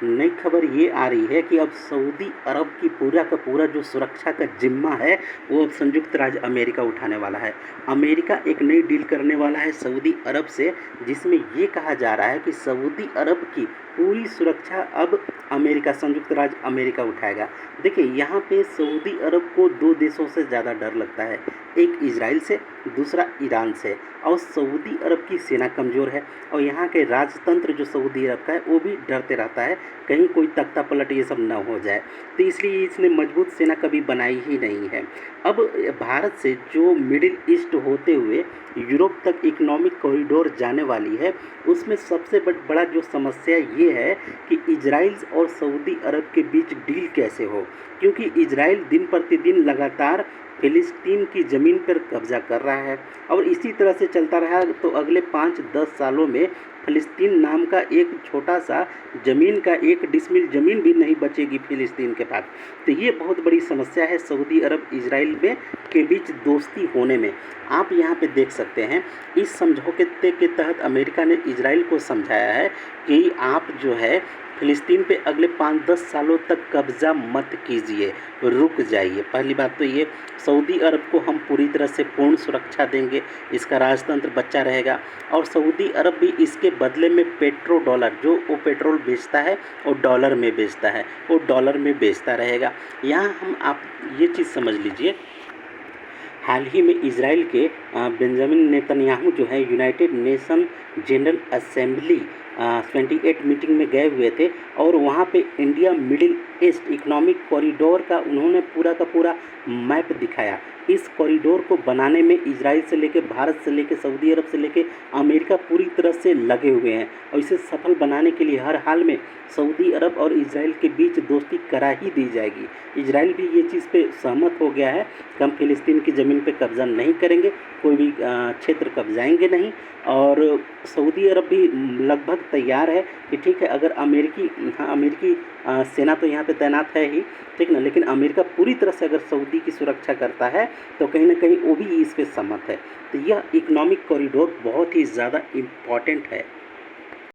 नई खबर ये आ रही है कि अब सऊदी अरब की पूरा का पूरा जो सुरक्षा का जिम्मा है वो अब संयुक्त राज्य अमेरिका उठाने वाला है। अमेरिका एक नई डील करने वाला है सऊदी अरब से, जिसमें ये कहा जा रहा है कि सऊदी अरब की पूरी सुरक्षा अब अमेरिका संयुक्त राज्य अमेरिका उठाएगा। देखिए, यहाँ पे सऊदी अरब को दो देशों से ज़्यादा डर लगता है, एक इजराइल से, दूसरा ईरान से। और सऊदी अरब की सेना कमज़ोर है और यहाँ के राजतंत्र जो सऊदी अरब का है वो भी डरते रहता है कहीं कोई तख्ता पलट ये सब ना हो जाए, तो इसलिए इसने मजबूत सेना कभी बनाई ही नहीं है। अब भारत से जो मिडिल ईस्ट होते हुए यूरोप तक इकोनॉमिक कॉरिडोर जाने वाली है, उसमें सबसे बड़ा जो समस्या ये है कि इजराइल और सऊदी अरब के बीच डील कैसे हो, क्योंकि इजराइल दिन प्रतिदिन लगातार फ़िलिस्तीन की ज़मीन पर कब्ज़ा कर रहा है और इसी तरह से चलता रहा तो अगले 5-10 सालों में फ़िलिस्तीन नाम का एक छोटा सा ज़मीन का 1 डिसमिल ज़मीन भी नहीं बचेगी फ़िलिस्तीन के पास। तो ये बहुत बड़ी समस्या है सऊदी अरब इजराइल में के बीच दोस्ती होने में। आप यहाँ पे देख सकते हैं, इस समझौते के तहत अमेरिका ने इजराइल को समझाया है कि आप जो है फ़िलिस्तीन पे अगले 5-10 सालों तक कब्ज़ा मत कीजिए, रुक जाइए। पहली बात तो ये, सऊदी अरब को हम पूरी तरह से पूर्ण सुरक्षा देंगे, इसका राजतंत्र बचा रहेगा और सऊदी अरब भी इसके बदले में पेट्रो डॉलर, जो वो पेट्रोल बेचता है और डॉलर में बेचता है, वो डॉलर में बेचता रहेगा। यहाँ हम आप ये चीज़ समझ लीजिए, हाल ही में इजराइल के बेंजामिन नेतन्याहू जो है United nation general assembly 28 meeting में गए हुए थे और वहाँ पे India middle east economic corridor का उन्होंने पूरा का पूरा मैप दिखाया। इस कॉरिडोर को बनाने में इजराइल से लेके, भारत से लेके, सऊदी अरब से लेके अमेरिका पूरी तरह से लगे हुए हैं और इसे सफल बनाने के लिए हर हाल में सऊदी अरब और इजराइल के बीच दोस्ती करा ही दी जाएगी। इजराइल भी ये चीज़ पे सहमत हो गया है कि हम फ़िलिस्तीन की ज़मीन पे कब्ज़ा नहीं करेंगे, कोई भी क्षेत्र कब्जाएंगे नहीं। और सऊदी अरब भी लगभग तैयार है कि ठीक है, अगर अमेरिकी सेना तो यहाँ पे तैनात है ही, ठीक ना, लेकिन अमेरिका पूरी तरह से अगर सऊदी की सुरक्षा करता है तो कहीं ना कहीं वो भी इस पे सहमत है। तो यह इकोनॉमिक कॉरिडोर बहुत ही ज़्यादा इम्पॉर्टेंट है।